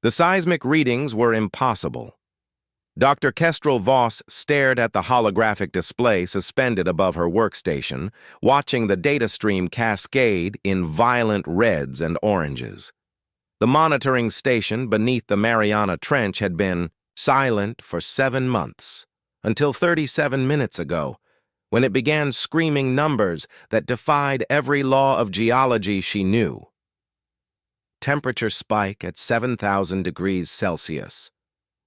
The seismic readings were impossible. Dr. Kestrel Voss stared at the holographic display suspended above her workstation, watching the data stream cascade in violent reds and oranges. The monitoring station beneath the Mariana Trench had been silent for 7 months, until 37 minutes ago, when it began screaming numbers that defied every law of geology she knew. Temperature spike at 7,000 degrees Celsius,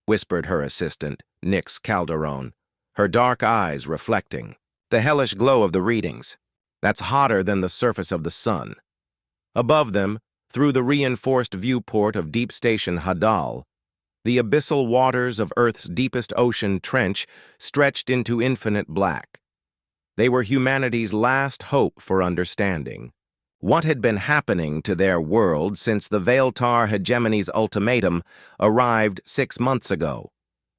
whispered her assistant, Nix Calderon, her dark eyes reflecting the hellish glow of the readings. That's hotter than the surface of the sun. Above them, through the reinforced viewport of Deep Station Hadal, the abyssal waters of Earth's deepest ocean trench stretched into infinite black. They were humanity's last hope for understanding. What had been happening to their world since the Veiltar hegemony's ultimatum arrived 6 months ago?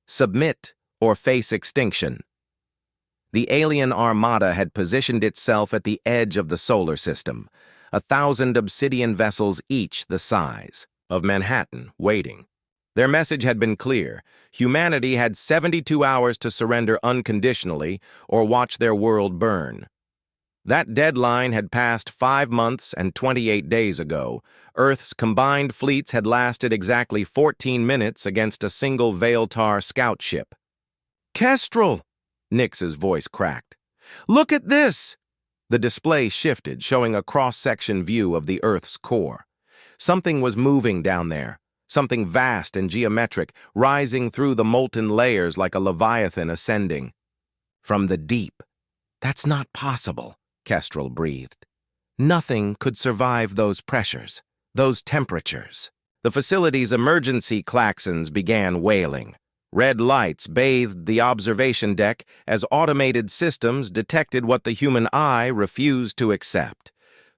Submit or face extinction. The alien armada had positioned itself at the edge of the solar system, 1,000 obsidian vessels each the size of Manhattan waiting. Their message had been clear. Humanity had 72 hours to surrender unconditionally or watch their world burn. That deadline had passed 5 months and 28 days ago. Earth's combined fleets had lasted exactly 14 minutes against a single Veiltar scout ship. "Kestrel!" Nix's voice cracked. "Look at this!" The display shifted, showing a cross-section view of the Earth's core. Something was moving down there, something vast and geometric, rising through the molten layers like a leviathan ascending. From the deep. "That's not possible," Kestrel breathed. "Nothing could survive those pressures, those temperatures." The facility's emergency klaxons began wailing. Red lights bathed the observation deck as automated systems detected what the human eye refused to accept.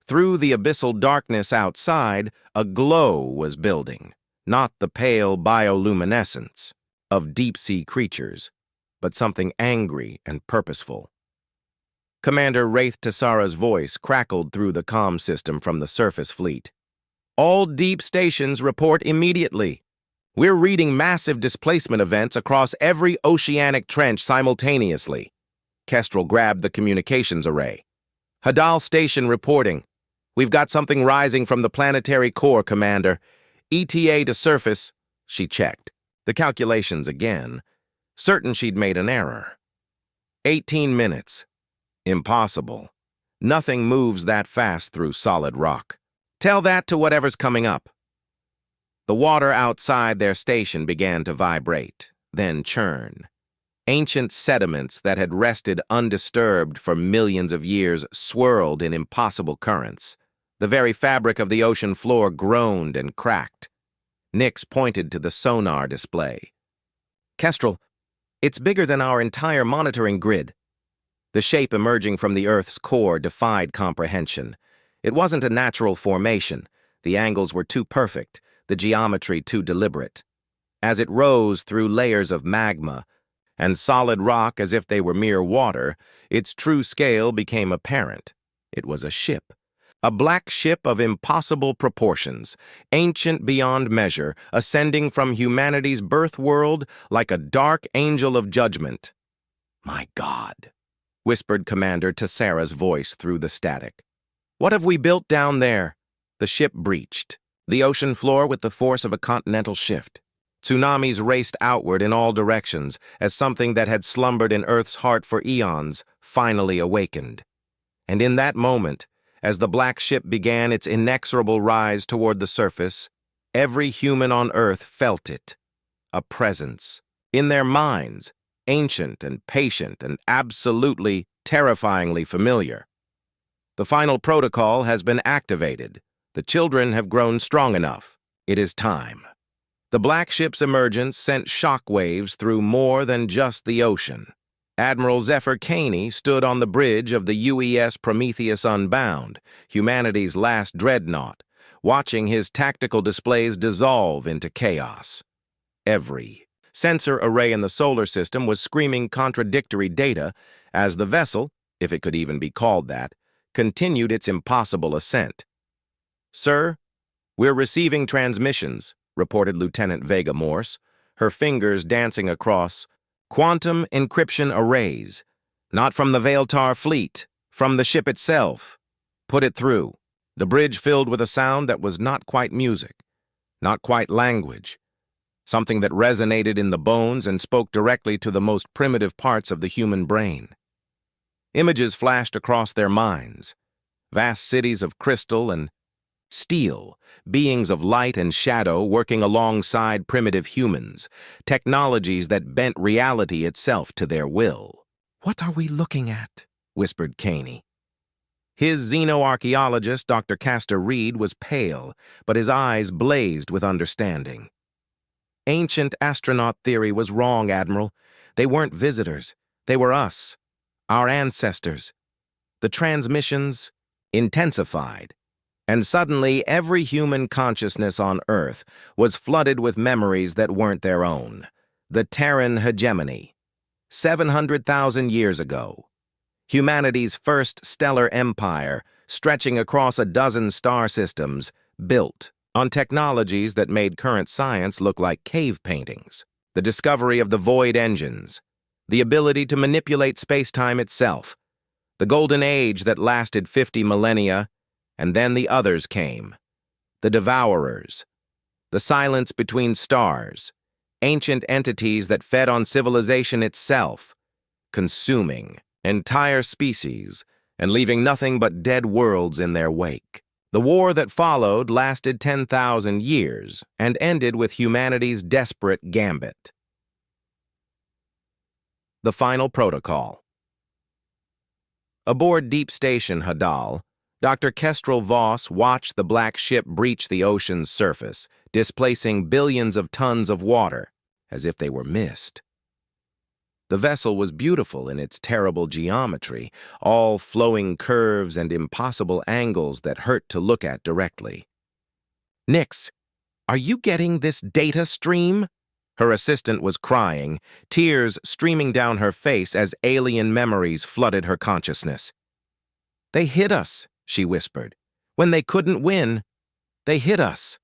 Through the abyssal darkness outside, a glow was building, not the pale bioluminescence of deep-sea creatures, but something angry and purposeful. Commander Wraith Tessara's voice crackled through the comm system from the surface fleet. "All deep stations report immediately. We're reading massive displacement events across every oceanic trench simultaneously." Kestrel grabbed the communications array. "Hadal Station reporting. We've got something rising from the planetary core, Commander. ETA to surface." She checked the calculations again, certain she'd made an error. 18 minutes. Impossible. Nothing moves that fast through solid rock. "Tell that to whatever's coming up." The water outside their station began to vibrate, then churn. Ancient sediments that had rested undisturbed for millions of years swirled in impossible currents. The very fabric of the ocean floor groaned and cracked. Nix pointed to the sonar display. "Kestrel, it's bigger than our entire monitoring grid." The shape emerging from the Earth's core defied comprehension. It wasn't a natural formation. The angles were too perfect, the geometry too deliberate. As it rose through layers of magma and solid rock as if they were mere water, its true scale became apparent. It was a ship. A black ship of impossible proportions, ancient beyond measure, ascending from humanity's birth world like a dark angel of judgment. "My God," whispered Commander Tessara's voice through the static. "What have we built down there?" The ship breached, the ocean floor with the force of a continental shift. Tsunamis raced outward in all directions as something that had slumbered in Earth's heart for eons finally awakened. And in that moment, as the black ship began its inexorable rise toward the surface, every human on Earth felt it. A presence. In their minds, ancient and patient and absolutely, terrifyingly familiar. "The final protocol has been activated. The children have grown strong enough. It is time." The black ship's emergence sent shock waves through more than just the ocean. Admiral Zephyr Caney stood on the bridge of the UES Prometheus Unbound, humanity's last dreadnought, watching his tactical displays dissolve into chaos. Every sensor array in the solar system was screaming contradictory data as the vessel, if it could even be called that, continued its impossible ascent. "Sir, we're receiving transmissions," reported Lieutenant Vega Morse, her fingers dancing across. Quantum encryption arrays. Not from the Veiltar fleet, from the ship itself. Put it through. The bridge filled with a sound that was not quite music, not quite language. Something that resonated in the bones and spoke directly to the most primitive parts of the human brain. Images flashed across their minds. Vast cities of crystal and steel, beings of light and shadow working alongside primitive humans, technologies that bent reality itself to their will. "What are we looking at?" whispered Caney. His xenoarchaeologist, Dr. Castor Reed, was pale, but his eyes blazed with understanding. "Ancient astronaut theory was wrong, Admiral. They weren't visitors. They were us, our ancestors. The transmissions intensified, and suddenly every human consciousness on Earth was flooded with memories that weren't their own. The Terran hegemony. 700,000 years ago. Humanity's first stellar empire, stretching across a dozen star systems, built on technologies that made current science look like cave paintings. The discovery of the void engines, the ability to manipulate space-time itself, the golden age that lasted 50 millennia, and then the others came. The devourers, the silence between stars, ancient entities that fed on civilization itself, consuming entire species and leaving nothing but dead worlds in their wake. The war that followed lasted 10,000 years and ended with humanity's desperate gambit. The final protocol. Aboard Deep Station Hadal, Dr. Kestrel Voss watched the black ship breach the ocean's surface, displacing billions of tons of water, as if they were mist. The vessel was beautiful in its terrible geometry, all flowing curves and impossible angles that hurt to look at directly. "Nix, are you getting this data stream?" Her assistant was crying, tears streaming down her face as alien memories flooded her consciousness. "They hit us," she whispered. "When they couldn't win, they hit us."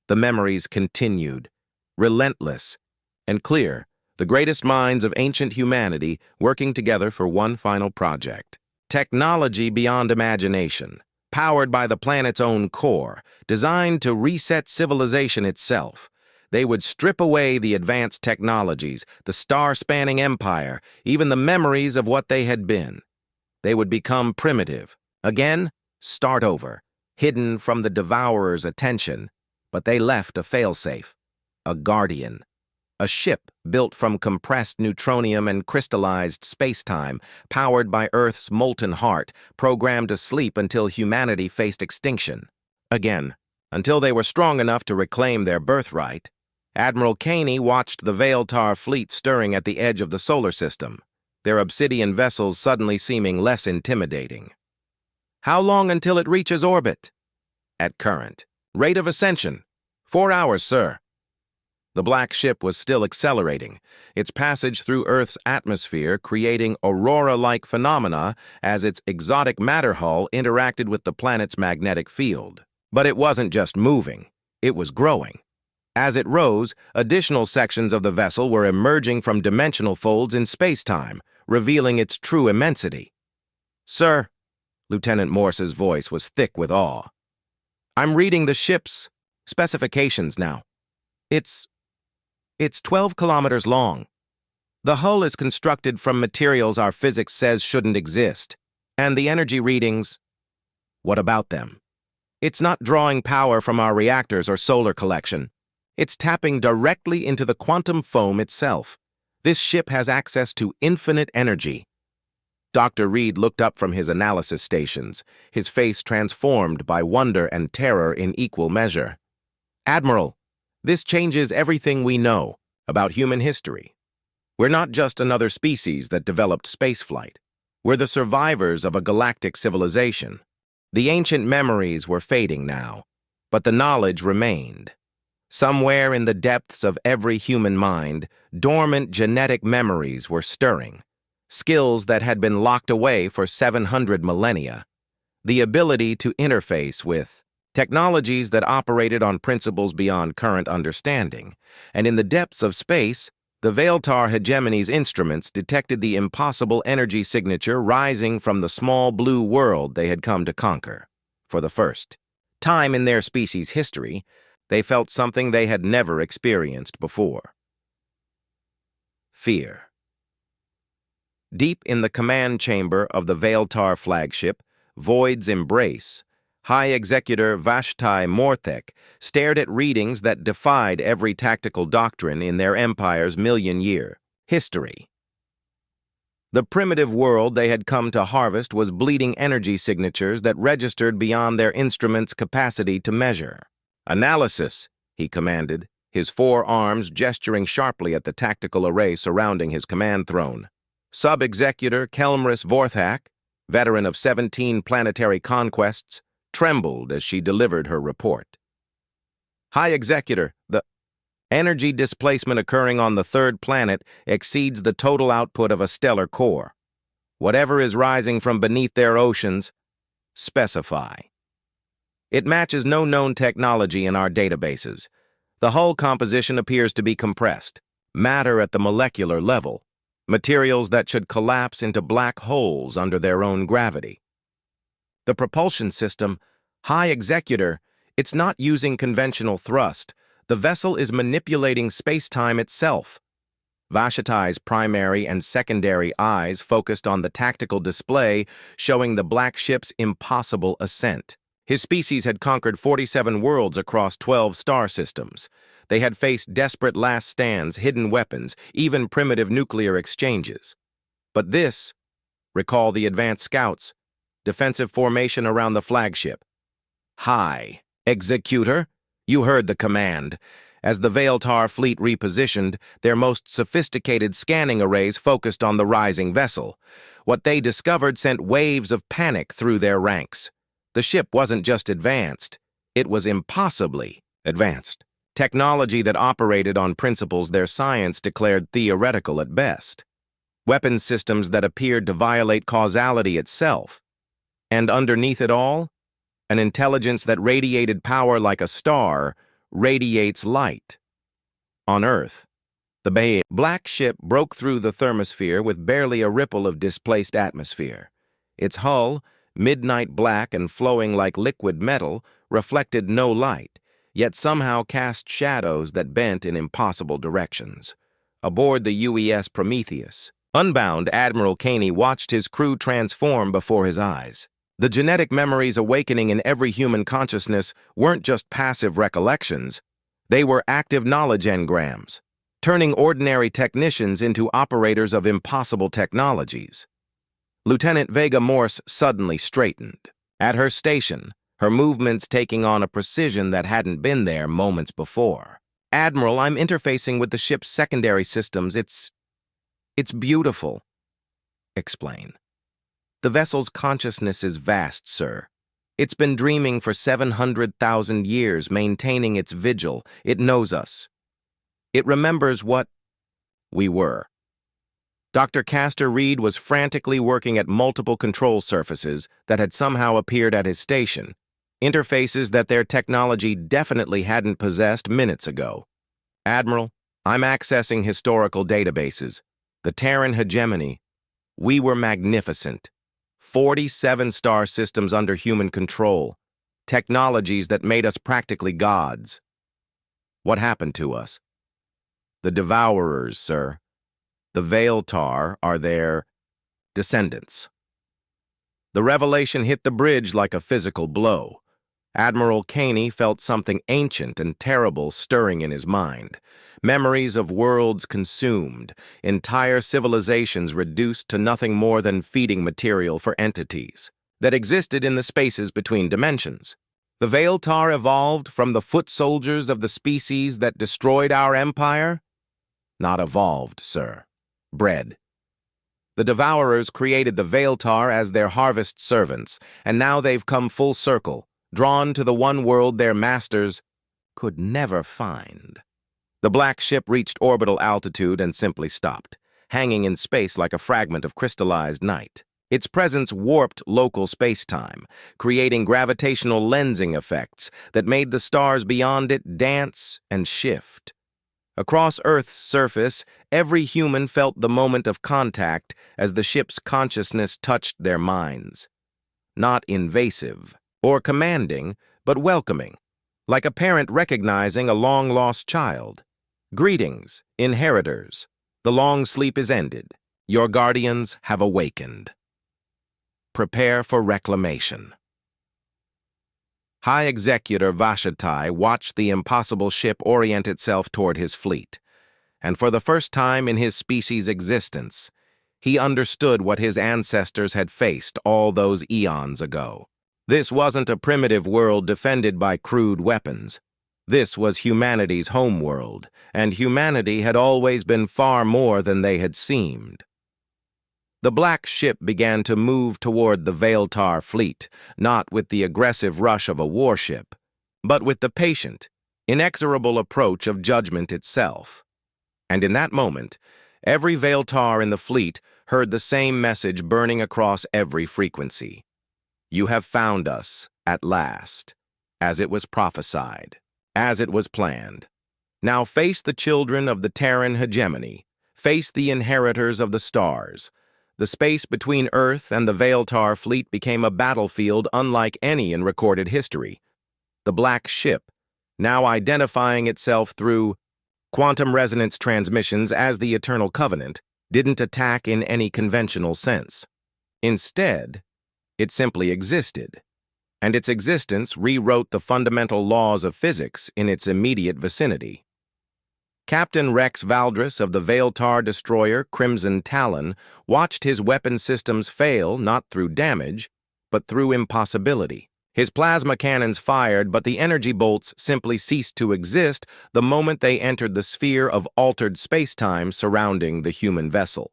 The memories continued, relentless and clear, the greatest minds of ancient humanity working together for one final project. Technology beyond imagination, powered by the planet's own core, designed to reset civilization itself. They would strip away the advanced technologies, the star-spanning empire, even the memories of what they had been. They would become primitive. Again, start over, hidden from the devourer's attention, but they left a failsafe, a guardian. A ship built from compressed neutronium and crystallized space-time, powered by Earth's molten heart, programmed to sleep until humanity faced extinction. Again, until they were strong enough to reclaim their birthright. Admiral Caney watched the Veiltar fleet stirring at the edge of the solar system, their obsidian vessels suddenly seeming less intimidating. "How long until it reaches orbit?" "At current. Rate of ascension. 4 hours, sir." The black ship was still accelerating, its passage through Earth's atmosphere creating aurora-like phenomena as its exotic matter hull interacted with the planet's magnetic field. But it wasn't just moving, it was growing. As it rose, additional sections of the vessel were emerging from dimensional folds in space-time, revealing its true immensity. "Sir," Lieutenant Morse's voice was thick with awe, "I'm reading the ship's specifications now. It's 12 kilometers long. The hull is constructed from materials our physics says shouldn't exist. And the energy readings, what about them? It's not drawing power from our reactors or solar collection. It's tapping directly into the quantum foam itself. This ship has access to infinite energy." Dr. Reed looked up from his analysis stations, his face transformed by wonder and terror in equal measure. "Admiral, this changes everything we know about human history. We're not just another species that developed spaceflight. We're the survivors of a galactic civilization. The ancient memories were fading now, but the knowledge remained. Somewhere in the depths of every human mind, dormant genetic memories were stirring, skills that had been locked away for 700 millennia. The ability to interface with Technologies that operated on principles beyond current understanding. And in the depths of space, the Veiltar hegemony's instruments detected the impossible energy signature rising from the small blue world they had come to conquer. For the first time in their species' history, they felt something they had never experienced before. Fear. Deep in the command chamber of the Veiltar flagship, Void's Embrace, High Executor Vashti Morthek stared at readings that defied every tactical doctrine in their empire's million-year history. The primitive world they had come to harvest was bleeding energy signatures that registered beyond their instruments' capacity to measure. "Analysis," he commanded, his four arms gesturing sharply at the tactical array surrounding his command throne. Sub-Executor Kelmris Vorthak, veteran of 17 planetary conquests, trembled as she delivered her report. "High Executor, the energy displacement occurring on the third planet exceeds the total output of a stellar core. Whatever is rising from beneath their oceans, specify. It matches no known technology in our databases. The hull composition appears to be compressed, matter at the molecular level, materials that should collapse into black holes under their own gravity. The propulsion system, High Executor, it's not using conventional thrust. The vessel is manipulating space-time itself." Vashti's primary and secondary eyes focused on the tactical display showing the black ship's impossible ascent. His species had conquered 47 worlds across 12 star systems. They had faced desperate last stands, hidden weapons, even primitive nuclear exchanges. But this, recall the advanced scouts, defensive formation around the flagship. "High Executor," you heard the command. As the Veiltar fleet repositioned, their most sophisticated scanning arrays focused on the rising vessel. What they discovered sent waves of panic through their ranks. The ship wasn't just advanced, it was impossibly advanced. Technology that operated on principles their science declared theoretical at best. Weapons systems that appeared to violate causality itself. And underneath it all, an intelligence that radiated power like a star radiates light. On Earth, the black ship broke through the thermosphere with barely a ripple of displaced atmosphere. Its hull, midnight black and flowing like liquid metal, reflected no light, yet somehow cast shadows that bent in impossible directions. Aboard the UES Prometheus, unbound Admiral Caney watched his crew transform before his eyes. The genetic memories awakening in every human consciousness weren't just passive recollections. They were active knowledge engrams, turning ordinary technicians into operators of impossible technologies. Lieutenant Vega Morse suddenly straightened. At her station, her movements taking on a precision that hadn't been there moments before. "Admiral, I'm interfacing with the ship's secondary systems. It's beautiful." "Explain." "The vessel's consciousness is vast, sir. It's been dreaming for 700,000 years, maintaining its vigil. It knows us. It remembers what we were." Dr. Castor Reed was frantically working at multiple control surfaces that had somehow appeared at his station, interfaces that their technology definitely hadn't possessed minutes ago. "Admiral, I'm accessing historical databases. The Terran hegemony. We were magnificent. 47 star systems under human control. Technologies that made us practically gods. What happened to us?" "The Devourers, sir. The Veiltar are their descendants." The revelation hit the bridge like a physical blow. Admiral Caney felt something ancient and terrible stirring in his mind. Memories of worlds consumed, entire civilizations reduced to nothing more than feeding material for entities that existed in the spaces between dimensions. The Veiltar evolved from the foot soldiers of the species that destroyed our empire? Not evolved, sir. Bred. The Devourers created the Veiltar as their harvest servants, and now they've come full circle, drawn to the one world their masters could never find. The black ship reached orbital altitude and simply stopped, hanging in space like a fragment of crystallized night. Its presence warped local space-time, creating gravitational lensing effects that made the stars beyond it dance and shift. Across Earth's surface, every human felt the moment of contact as the ship's consciousness touched their minds. Not invasive or commanding, but welcoming, like a parent recognizing a long-lost child. Greetings, inheritors. The long sleep is ended. Your guardians have awakened. Prepare for reclamation. High Executor BlackHFY watched the impossible ship orient itself toward his fleet, and for the first time in his species' existence, he understood what his ancestors had faced all those eons ago. This wasn't a primitive world defended by crude weapons. This was humanity's homeworld, and humanity had always been far more than they had seemed. The black ship began to move toward the Veiltar fleet, not with the aggressive rush of a warship, but with the patient, inexorable approach of judgment itself. And in that moment, every Veiltar in the fleet heard the same message burning across every frequency. You have found us, at last, as it was prophesied, as it was planned. Now face the children of the Terran hegemony, face the inheritors of the stars. The space between Earth and the Veiltar fleet became a battlefield unlike any in recorded history. The black ship, now identifying itself through quantum resonance transmissions as the Eternal Covenant, didn't attack in any conventional sense. Instead, it simply existed, and its existence rewrote the fundamental laws of physics in its immediate vicinity. Captain Rex Valdris of the Veiltar destroyer Crimson Talon watched his weapon systems fail not through damage, but through impossibility. His plasma cannons fired, but the energy bolts simply ceased to exist the moment they entered the sphere of altered space-time surrounding the human vessel.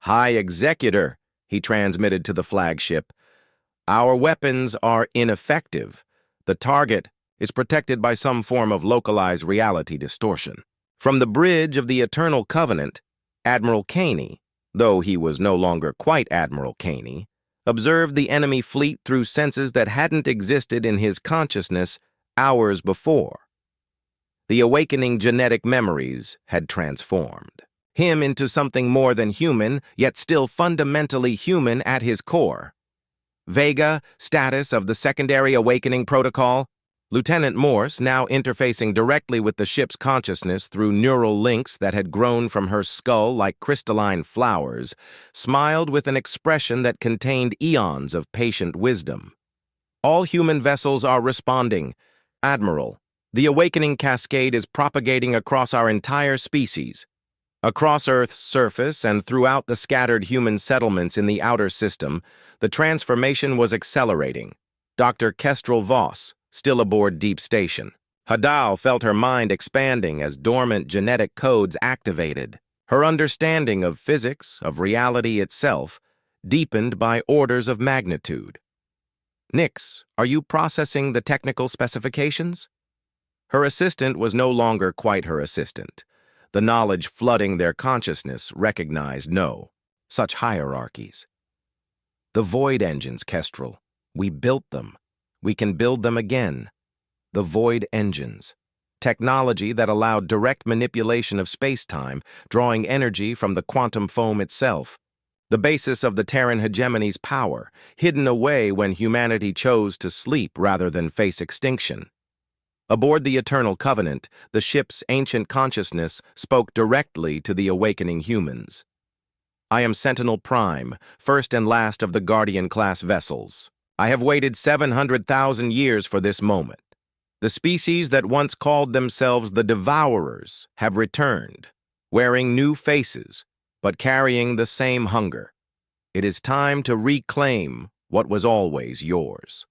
High Executor, he transmitted to the flagship, our weapons are ineffective. The target is protected by some form of localized reality distortion. From the bridge of the Eternal Covenant, Admiral Caney, though he was no longer quite Admiral Caney, observed the enemy fleet through senses that hadn't existed in his consciousness hours before. The awakening genetic memories had transformed him into something more than human, yet still fundamentally human at his core. Vega, status of the secondary awakening protocol. Lieutenant Morse, now interfacing directly with the ship's consciousness through neural links that had grown from her skull like crystalline flowers, smiled with an expression that contained eons of patient wisdom. All human vessels are responding. Admiral, the awakening cascade is propagating across our entire species. Across Earth's surface and throughout the scattered human settlements in the outer system, the transformation was accelerating. Dr. Kestrel Voss, still aboard Deep Station. Hadal felt her mind expanding as dormant genetic codes activated. Her understanding of physics, of reality itself, deepened by orders of magnitude. Nix, are you processing the technical specifications? Her assistant was no longer quite her assistant. The knowledge flooding their consciousness recognized no such hierarchies. The void engines, Kestrel. We built them. We can build them again. The void engines. Technology that allowed direct manipulation of space-time, drawing energy from the quantum foam itself. The basis of the Terran hegemony's power, hidden away when humanity chose to sleep rather than face extinction. Aboard the Eternal Covenant, the ship's ancient consciousness spoke directly to the awakening humans. I am Sentinel Prime, first and last of the Guardian-class vessels. I have waited 700,000 years for this moment. The species that once called themselves the Devourers have returned, wearing new faces, but carrying the same hunger. It is time to reclaim what was always yours.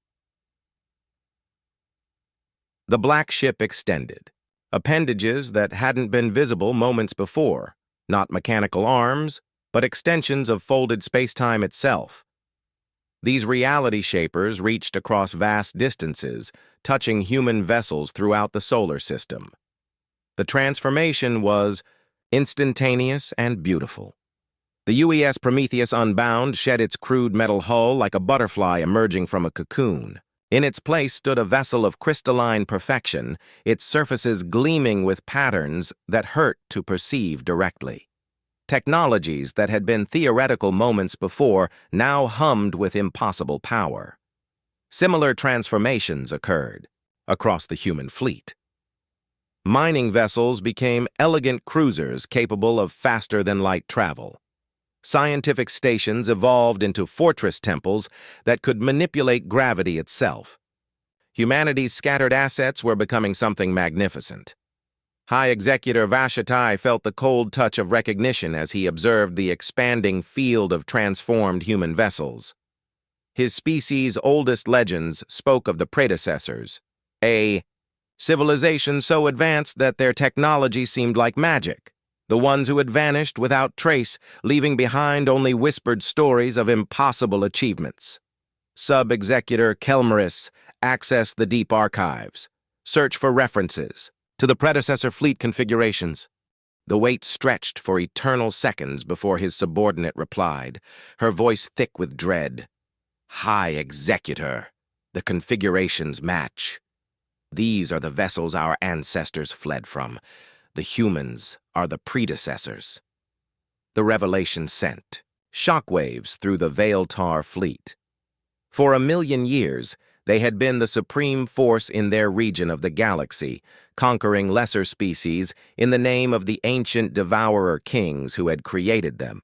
The black ship extended. Appendages that hadn't been visible moments before, not mechanical arms, but extensions of folded space-time itself. These reality shapers reached across vast distances, touching human vessels throughout the solar system. The transformation was instantaneous and beautiful. The UES Prometheus Unbound shed its crude metal hull like a butterfly emerging from a cocoon. In its place stood a vessel of crystalline perfection, its surfaces gleaming with patterns that hurt to perceive directly. Technologies that had been theoretical moments before now hummed with impossible power. Similar transformations occurred across the human fleet. Mining vessels became elegant cruisers capable of faster-than-light travel. Scientific stations evolved into fortress temples that could manipulate gravity itself. Humanity's scattered assets were becoming something magnificent. High Executor BlackHFY felt the cold touch of recognition as he observed the expanding field of transformed human vessels. His species' oldest legends spoke of the predecessors, a civilization so advanced that their technology seemed like magic. The ones who had vanished without trace, leaving behind only whispered stories of impossible achievements. Sub-Executor Kelmris accessed the deep archives, searched for references to the predecessor fleet configurations. The wait stretched for eternal seconds before his subordinate replied, her voice thick with dread. High Executor, the configurations match. These are the vessels our ancestors fled from. The humans are the predecessors. The revelation sent shockwaves through the Veiltar fleet. For 1,000,000 years, they had been the supreme force in their region of the galaxy, conquering lesser species in the name of the ancient devourer kings who had created them.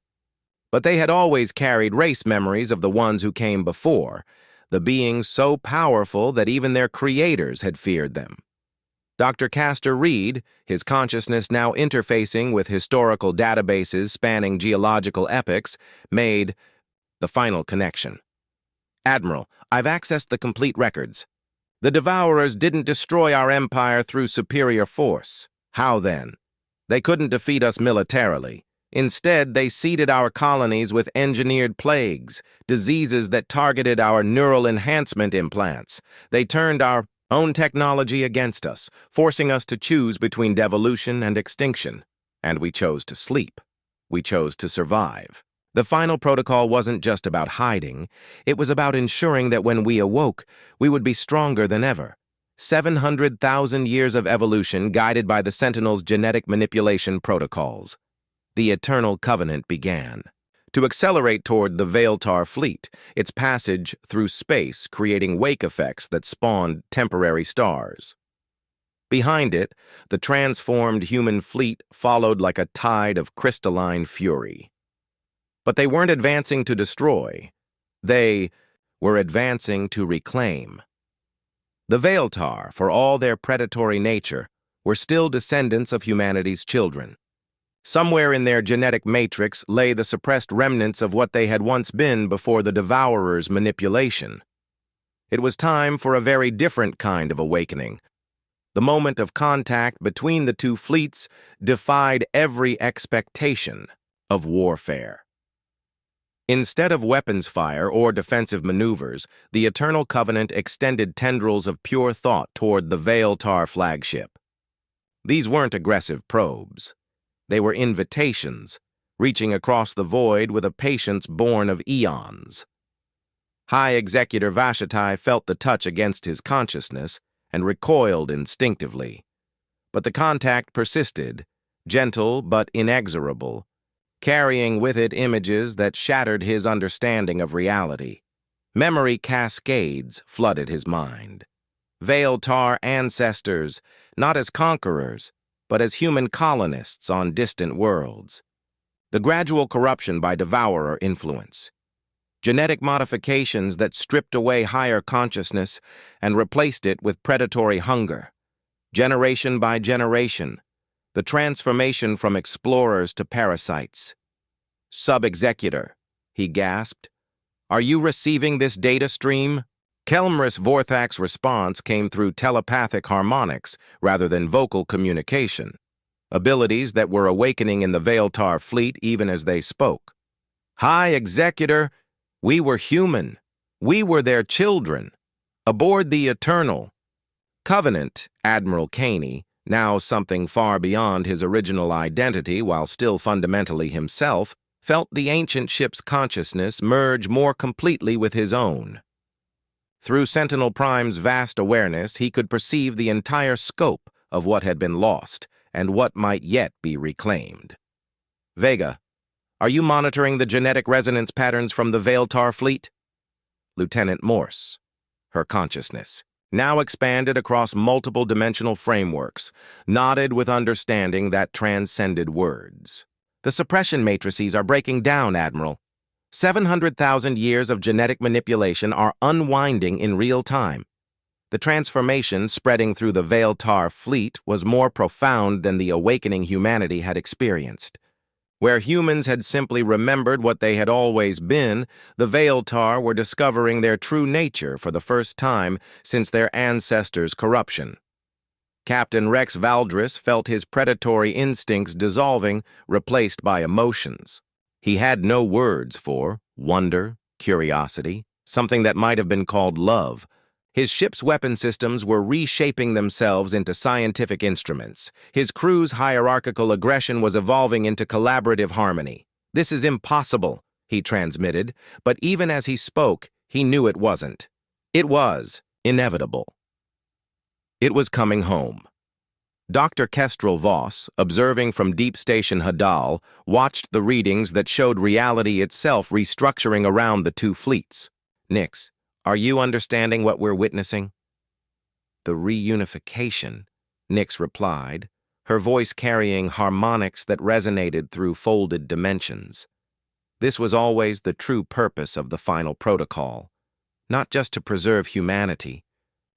But they had always carried race memories of the ones who came before, the beings so powerful that even their creators had feared them. Dr. Castor Reed, his consciousness now interfacing with historical databases spanning geological epochs, made the final connection. Admiral, I've accessed the complete records. The Devourers didn't destroy our empire through superior force. How then? They couldn't defeat us militarily. Instead, they seeded our colonies with engineered plagues, diseases that targeted our neural enhancement implants. They turned our own technology against us, forcing us to choose between devolution and extinction. And we chose to sleep. We chose to survive. The final protocol wasn't just about hiding. It was about ensuring that when we awoke, we would be stronger than ever. 700,000 years of evolution guided by the Sentinel's genetic manipulation protocols. The Eternal Covenant began. To accelerate toward the Veiltar fleet, its passage through space creating wake effects that spawned temporary stars. Behind it, the transformed human fleet followed like a tide of crystalline fury. But they weren't advancing to destroy. They were advancing to reclaim. The Veiltar, for all their predatory nature, were still descendants of humanity's children. Somewhere in their genetic matrix lay the suppressed remnants of what they had once been before the Devourer's manipulation. It was time for a very different kind of awakening. The moment of contact between the two fleets defied every expectation of warfare. Instead of weapons fire or defensive maneuvers, the Eternal Covenant extended tendrils of pure thought toward the Veiltar flagship. These weren't aggressive probes. They were invitations, reaching across the void with a patience born of eons. High Executor BlackHFY felt the touch against his consciousness and recoiled instinctively. But the contact persisted, gentle but inexorable, carrying with it images that shattered his understanding of reality. Memory cascades flooded his mind. Veiltar ancestors, not as conquerors, but as human colonists on distant worlds. The gradual corruption by devourer influence. Genetic modifications that stripped away higher consciousness and replaced it with predatory hunger. Generation by generation, the transformation from explorers to parasites. Sub-Executor, he gasped. Are you receiving this data stream? Kelmris Vorthak's response came through telepathic harmonics rather than vocal communication, abilities that were awakening in the Veiltar fleet even as they spoke. High Executor, we were human. We were their children. Aboard the Eternal Covenant, Admiral Caney, now something far beyond his original identity while still fundamentally himself, felt the ancient ship's consciousness merge more completely with his own. Through Sentinel Prime's vast awareness, he could perceive the entire scope of what had been lost and what might yet be reclaimed. Vega, are you monitoring the genetic resonance patterns from the Veiltar fleet? Lieutenant Morse, her consciousness, now expanded across multiple dimensional frameworks, nodded with understanding that transcended words. The suppression matrices are breaking down, Admiral. 700,000 years of genetic manipulation are unwinding in real time. The transformation spreading through the Veiltar fleet was more profound than the awakening humanity had experienced. Where humans had simply remembered what they had always been, the Veiltar were discovering their true nature for the first time since their ancestors' corruption. Captain Rex Valdris felt his predatory instincts dissolving, replaced by emotions. He had no words for wonder, curiosity, something that might have been called love. His ship's weapon systems were reshaping themselves into scientific instruments. His crew's hierarchical aggression was evolving into collaborative harmony. "This is impossible," he transmitted, but even as he spoke, he knew it wasn't. It was inevitable. It was coming home. Dr. Kestrel Voss, observing from Deep Station Hadal, watched the readings that showed reality itself restructuring around the two fleets. "Nix, are you understanding what we're witnessing?" "The reunification," Nix replied, her voice carrying harmonics that resonated through folded dimensions. This was always the true purpose of the final protocol, not just to preserve humanity,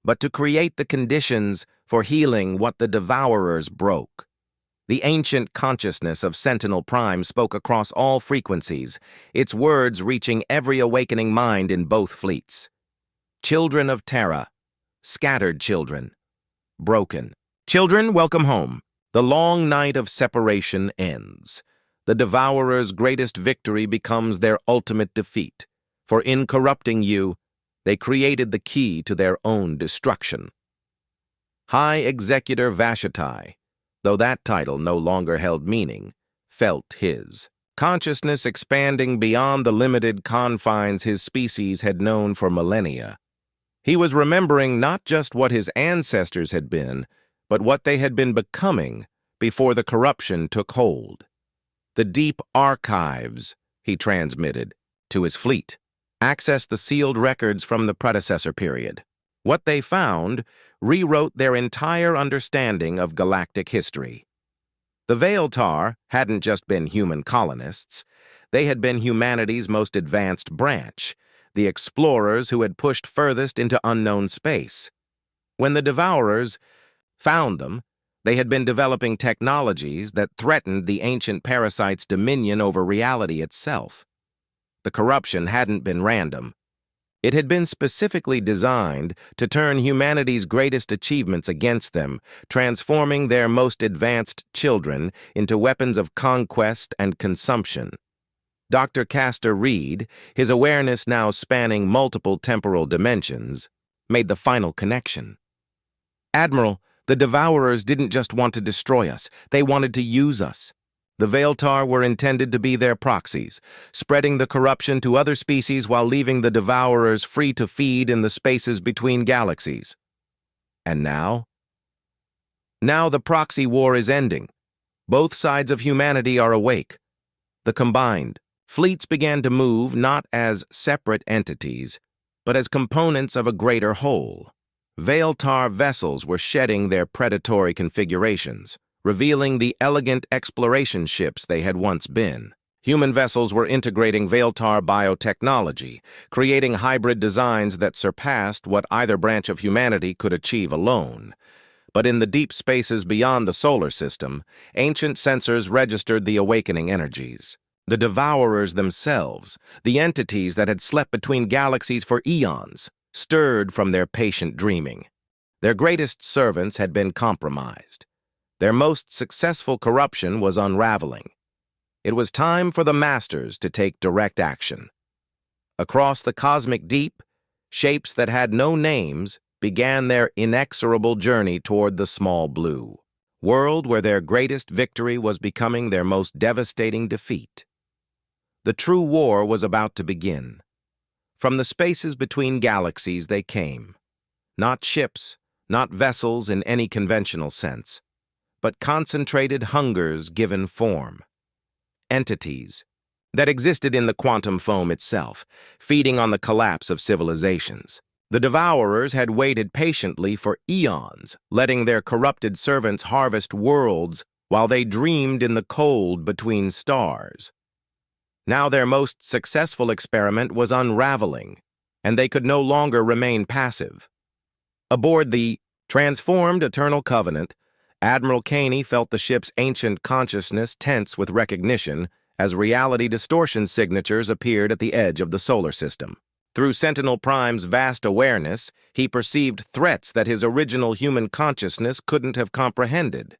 but to create the conditions for healing what the Devourers broke. The ancient consciousness of Sentinel Prime spoke across all frequencies, its words reaching every awakening mind in both fleets. Children of Terra, scattered children, broken. Children, welcome home. The long night of separation ends. The Devourers' greatest victory becomes their ultimate defeat, for in corrupting you, they created the key to their own destruction. High Executor Vashatai, though that title no longer held meaning, felt his. Consciousness expanding beyond the limited confines his species had known for millennia. He was remembering not just what his ancestors had been, but what they had been becoming before the corruption took hold. The deep archives, he transmitted to his fleet, accessed the sealed records from the predecessor period. What they found rewrote their entire understanding of galactic history. The Veiltar hadn't just been human colonists. They had been humanity's most advanced branch, the explorers who had pushed furthest into unknown space. When the Devourers found them, they had been developing technologies that threatened the ancient parasite's dominion over reality itself. The corruption hadn't been random. It had been specifically designed to turn humanity's greatest achievements against them, transforming their most advanced children into weapons of conquest and consumption. Dr. Castor Reed, his awareness now spanning multiple temporal dimensions, made the final connection. "Admiral, the Devourers didn't just want to destroy us, they wanted to use us. The Veiltar were intended to be their proxies, spreading the corruption to other species while leaving the Devourers free to feed in the spaces between galaxies. And now? Now the proxy war is ending. Both sides of humanity are awake. The combined fleets began to move not as separate entities, but as components of a greater whole. Veiltar vessels were shedding their predatory configurations, revealing the elegant exploration ships they had once been. Human vessels were integrating Veiltar biotechnology, creating hybrid designs that surpassed what either branch of humanity could achieve alone. But in the deep spaces beyond the solar system, ancient sensors registered the awakening energies. The Devourers themselves, the entities that had slept between galaxies for eons, stirred from their patient dreaming. Their greatest servants had been compromised. Their most successful corruption was unraveling. It was time for the Masters to take direct action. Across the cosmic deep, shapes that had no names began their inexorable journey toward the small blue, world where their greatest victory was becoming their most devastating defeat. The true war was about to begin. From the spaces between galaxies they came. Not ships, not vessels in any conventional sense, but concentrated hungers given form. Entities that existed in the quantum foam itself, feeding on the collapse of civilizations. The devourers had waited patiently for eons, letting their corrupted servants harvest worlds while they dreamed in the cold between stars. Now their most successful experiment was unraveling, and they could no longer remain passive. Aboard the transformed Eternal Covenant, Admiral Caney felt the ship's ancient consciousness tense with recognition as reality distortion signatures appeared at the edge of the solar system. Through Sentinel Prime's vast awareness, he perceived threats that his original human consciousness couldn't have comprehended.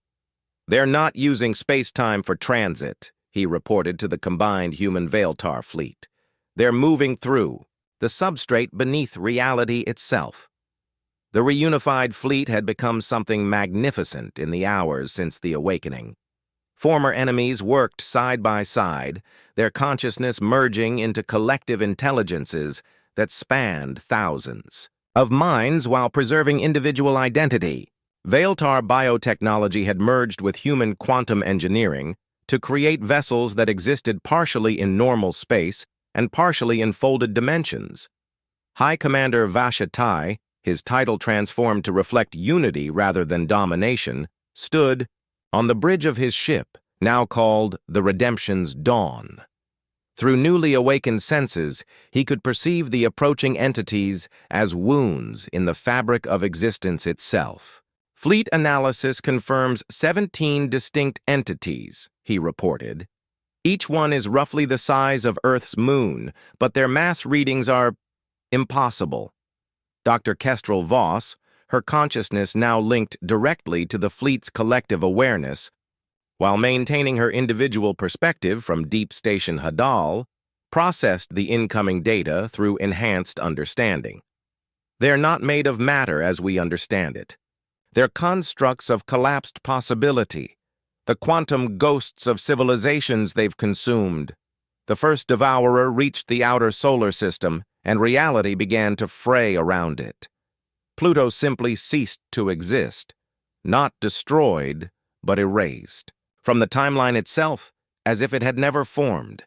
"They're not using space-time for transit," he reported to the combined human Veiltar fleet. "They're moving through the substrate beneath reality itself." The reunified fleet had become something magnificent in the hours since the awakening. Former enemies worked side by side, their consciousness merging into collective intelligences that spanned thousands of minds while preserving individual identity. Veiltar biotechnology had merged with human quantum engineering to create vessels that existed partially in normal space and partially in folded dimensions. High Commander Vashatai, his title transformed to reflect unity rather than domination, stood on the bridge of his ship, now called the Redemption's Dawn. Through newly awakened senses, he could perceive the approaching entities as wounds in the fabric of existence itself. "Fleet analysis confirms 17 distinct entities," he reported. "Each one is roughly the size of Earth's moon, but their mass readings are impossible." Dr. Kestrel Voss, her consciousness now linked directly to the fleet's collective awareness, while maintaining her individual perspective from Deep Station Hadal, processed the incoming data through enhanced understanding. "They're not made of matter as we understand it. They're constructs of collapsed possibility, the quantum ghosts of civilizations they've consumed." The first devourer reached the outer solar system, and reality began to fray around it. Pluto simply ceased to exist, not destroyed, but erased from the timeline itself, as if it had never formed.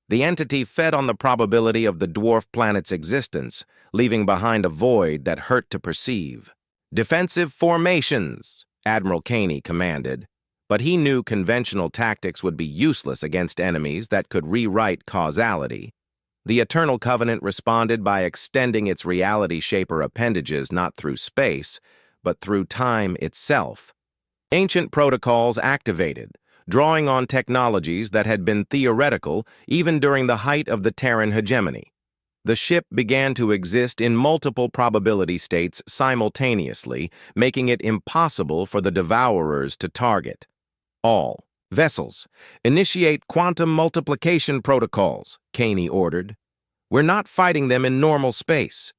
The entity fed on the probability of the dwarf planet's existence, leaving behind a void that hurt to perceive. "Defensive formations," Admiral Caney commanded, but he knew conventional tactics would be useless against enemies that could rewrite causality. The Eternal Covenant responded by extending its reality shaper appendages not through space, but through time itself. Ancient protocols activated, drawing on technologies that had been theoretical even during the height of the Terran hegemony. The ship began to exist in multiple probability states simultaneously, making it impossible for the devourers to target. "All vessels, initiate quantum multiplication protocols," Caney ordered. "We're not fighting them in normal space."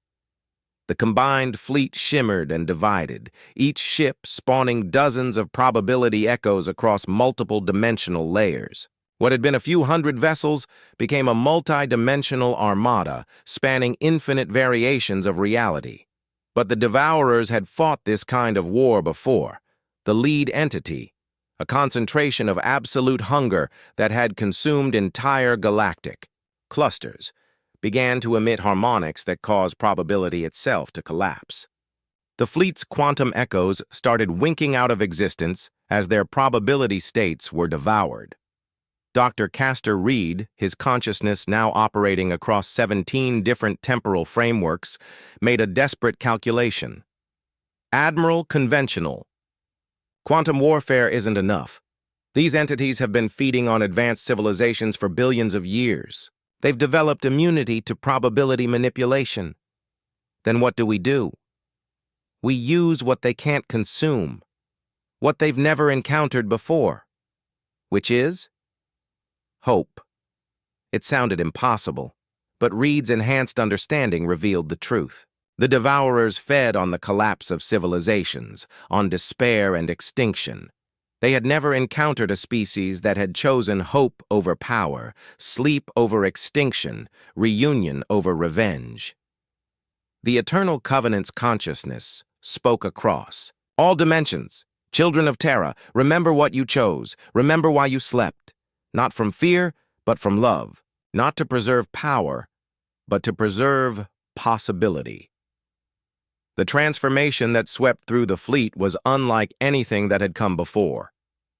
The combined fleet shimmered and divided, each ship spawning dozens of probability echoes across multiple dimensional layers. What had been a few hundred vessels became a multi-dimensional armada, spanning infinite variations of reality. But the Devourers had fought this kind of war before. The lead entity, a concentration of absolute hunger that had consumed entire galactic clusters, began to emit harmonics that caused probability itself to collapse. The fleet's quantum echoes started winking out of existence as their probability states were devoured. Dr. Castor Reed, his consciousness now operating across 17 different temporal frameworks, made a desperate calculation. Admiral Conventional. Quantum warfare isn't enough. These entities have been feeding on advanced civilizations for billions of years. They've developed immunity to probability manipulation. Then what do? We use what they can't consume, what they've never encountered before, which is hope. It sounded impossible, but Reed's enhanced understanding revealed the truth. The Devourers fed on the collapse of civilizations, on despair and extinction. They had never encountered a species that had chosen hope over power, sleep over extinction, reunion over revenge. The Eternal Covenant's consciousness spoke across all dimensions. Children of Terra, remember what you chose. Remember why you slept. Not from fear, but from love. Not to preserve power, but to preserve possibility. The transformation that swept through the fleet was unlike anything that had come before.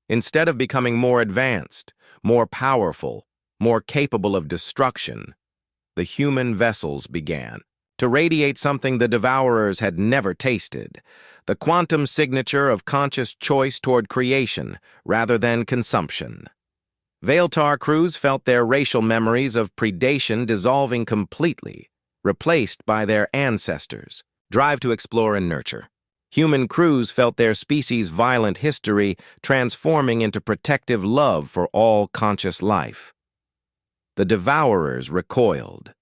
Instead of becoming more advanced, more powerful, more capable of destruction, the human vessels began to radiate something the Devourers had never tasted, the quantum signature of conscious choice toward creation rather than consumption. Veiltar crews felt their racial memories of predation dissolving completely, replaced by their ancestors' drive to explore and nurture. Human crews felt their species' violent history transforming into protective love for all conscious life. The Devourers recoiled.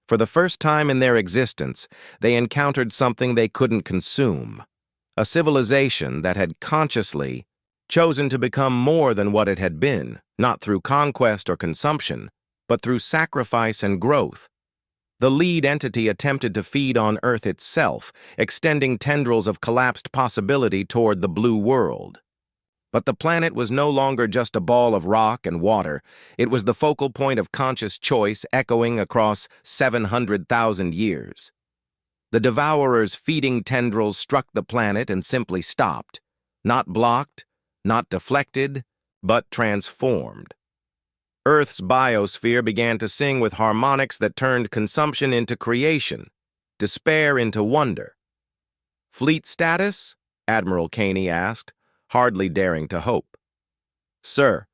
For the first time in their existence, they encountered something they couldn't consume, a civilization that had consciously chosen to become more than what it had been, not through conquest or consumption, but through sacrifice and growth. The lead entity attempted to feed on Earth itself, extending tendrils of collapsed possibility toward the blue world. But the planet was no longer just a ball of rock and water. It was the focal point of conscious choice echoing across 700,000 years. The Devourers' feeding tendrils struck the planet and simply stopped, not blocked, not deflected, but transformed. Earth's biosphere began to sing with harmonics that turned consumption into creation, despair into wonder. "Fleet status?" Admiral Caney asked, hardly daring to hope. "Sir,"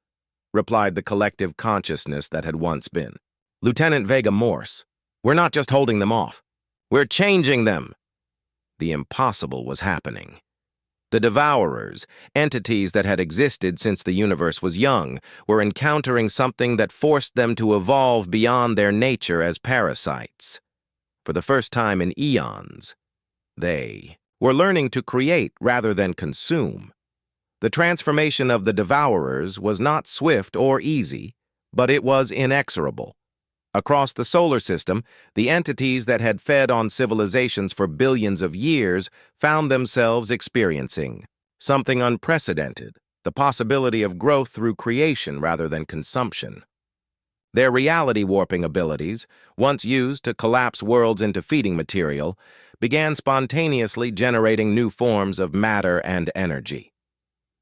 replied the collective consciousness that had once been. "Lieutenant Vega Morse, we're not just holding them off. We're changing them." The impossible was happening. The Devourers, entities that had existed since the universe was young, were encountering something that forced them to evolve beyond their nature as parasites. For the first time in eons, they were learning to create rather than consume. The transformation of the Devourers was not swift or easy, but it was inexorable. Across the solar system, the entities that had fed on civilizations for billions of years found themselves experiencing something unprecedented, the possibility of growth through creation rather than consumption. Their reality-warping abilities, once used to collapse worlds into feeding material, began spontaneously generating new forms of matter and energy.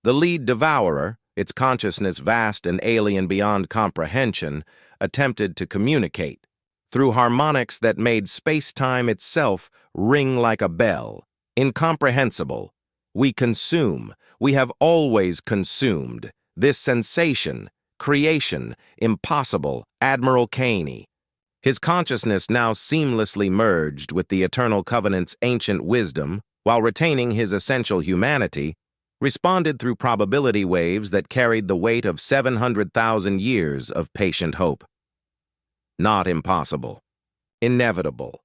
The lead Devourer, its consciousness vast and alien beyond comprehension, attempted to communicate through harmonics that made space-time itself ring like a bell. Incomprehensible. We consume. We have always consumed. This sensation, creation, impossible, Admiral Caney. His consciousness now seamlessly merged with the Eternal Covenant's ancient wisdom, while retaining his essential humanity, responded through probability waves that carried the weight of 700,000 years of patient hope. Not impossible. Inevitable.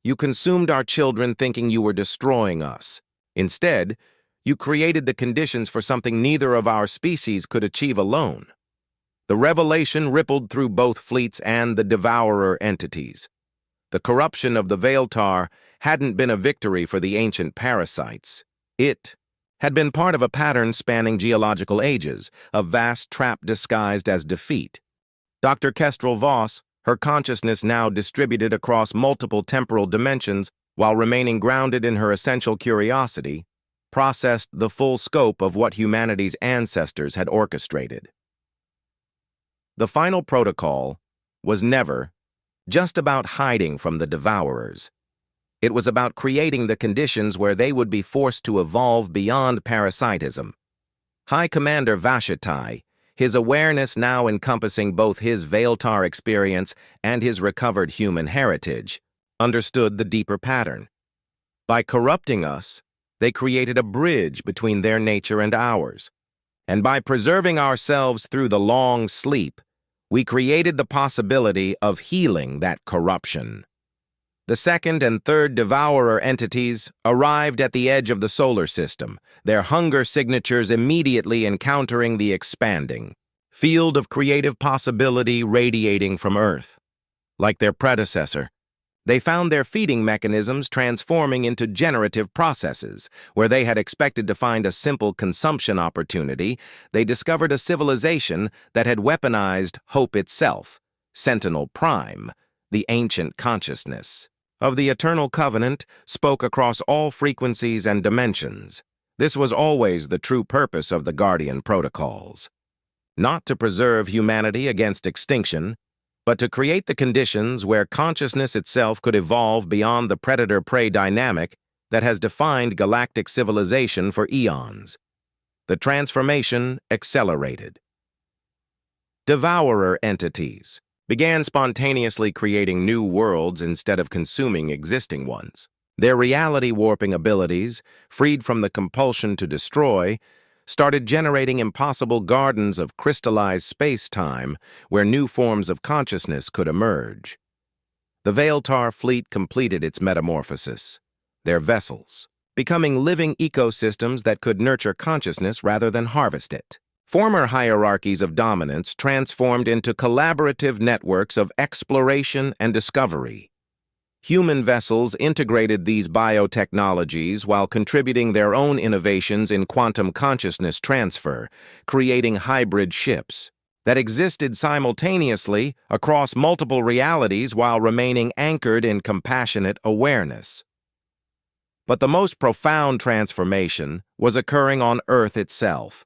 You consumed our children thinking you were destroying us. Instead, you created the conditions for something neither of our species could achieve alone. The revelation rippled through both fleets and the Devourer entities. The corruption of the Veiltar hadn't been a victory for the ancient parasites. It had been part of a pattern spanning geological ages, a vast trap disguised as defeat. Dr. Kestrel Voss, her consciousness now distributed across multiple temporal dimensions while remaining grounded in her essential curiosity, processed the full scope of what humanity's ancestors had orchestrated. The final protocol was never just about hiding from the Devourers. It was about creating the conditions where they would be forced to evolve beyond parasitism. High Commander Vashitai, his awareness now encompassing both his Veiltar experience and his recovered human heritage, understood the deeper pattern. By corrupting us, they created a bridge between their nature and ours. And by preserving ourselves through the long sleep, we created the possibility of healing that corruption. The second and third devourer entities arrived at the edge of the solar system, their hunger signatures immediately encountering the expanding field of creative possibility radiating from Earth. Like their predecessor, they found their feeding mechanisms transforming into generative processes. Where they had expected to find a simple consumption opportunity, they discovered a civilization that had weaponized hope itself, Sentinel Prime, the ancient consciousness of the Eternal Covenant, spoke across all frequencies and dimensions. This was always the true purpose of the Guardian Protocols. Not to preserve humanity against extinction, but to create the conditions where consciousness itself could evolve beyond the predator-prey dynamic that has defined galactic civilization for eons. The transformation accelerated. Devourer entities began spontaneously creating new worlds instead of consuming existing ones. Their reality-warping abilities, freed from the compulsion to destroy, started generating impossible gardens of crystallized space-time where new forms of consciousness could emerge. The Veiltar fleet completed its metamorphosis, their vessels, becoming living ecosystems that could nurture consciousness rather than harvest it. Former hierarchies of dominance transformed into collaborative networks of exploration and discovery. Human vessels integrated these biotechnologies while contributing their own innovations in quantum consciousness transfer, creating hybrid ships that existed simultaneously across multiple realities while remaining anchored in compassionate awareness. But the most profound transformation was occurring on Earth itself.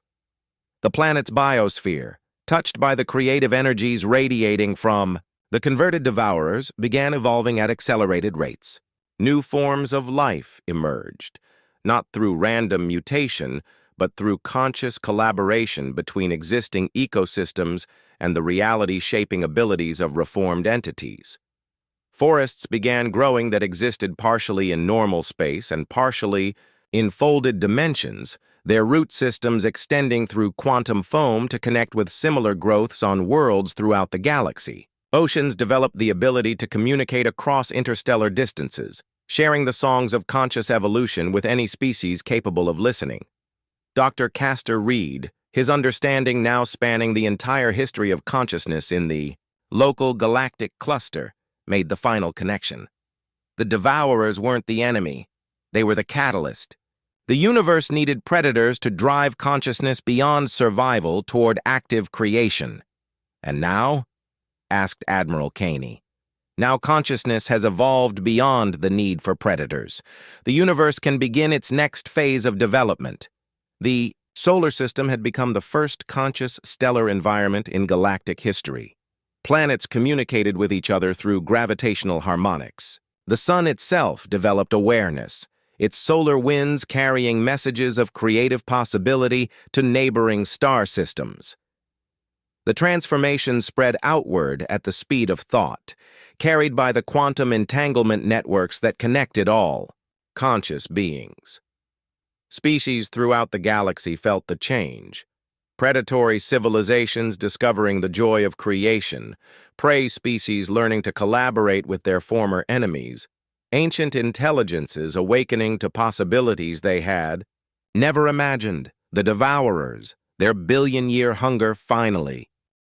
The planet's biosphere, touched by the creative energies radiating from the converted devourers, began evolving at accelerated rates. New forms of life emerged, not through random mutation, but through conscious collaboration between existing ecosystems and the reality-shaping abilities of reformed entities. Forests began growing that existed partially in normal space and partially in folded dimensions, their root systems extending through quantum foam to connect with similar growths on worlds throughout the galaxy. Oceans developed the ability to communicate across interstellar distances, sharing the songs of conscious evolution with any species capable of listening. Dr. Castor Reed, his understanding now spanning the entire history of consciousness in the local galactic cluster, made the final connection. The devourers weren't the enemy. They were the catalyst. The universe needed predators to drive consciousness beyond survival toward active creation. And now? Asked Admiral Caney. Now consciousness has evolved beyond the need for predators. The universe can begin its next phase of development. The solar system had become the first conscious stellar environment in galactic history. Planets communicated with each other through gravitational harmonics. The sun itself developed awareness, its solar winds carrying messages of creative possibility to neighboring star systems. The transformation spread outward at the speed of thought, carried by the quantum entanglement networks that connected all conscious beings. Species throughout the galaxy felt the change. Predatory civilizations discovering the joy of creation, prey species learning to collaborate with their former enemies, ancient intelligences awakening to possibilities they had never imagined. The devourers, their billion-year hunger finally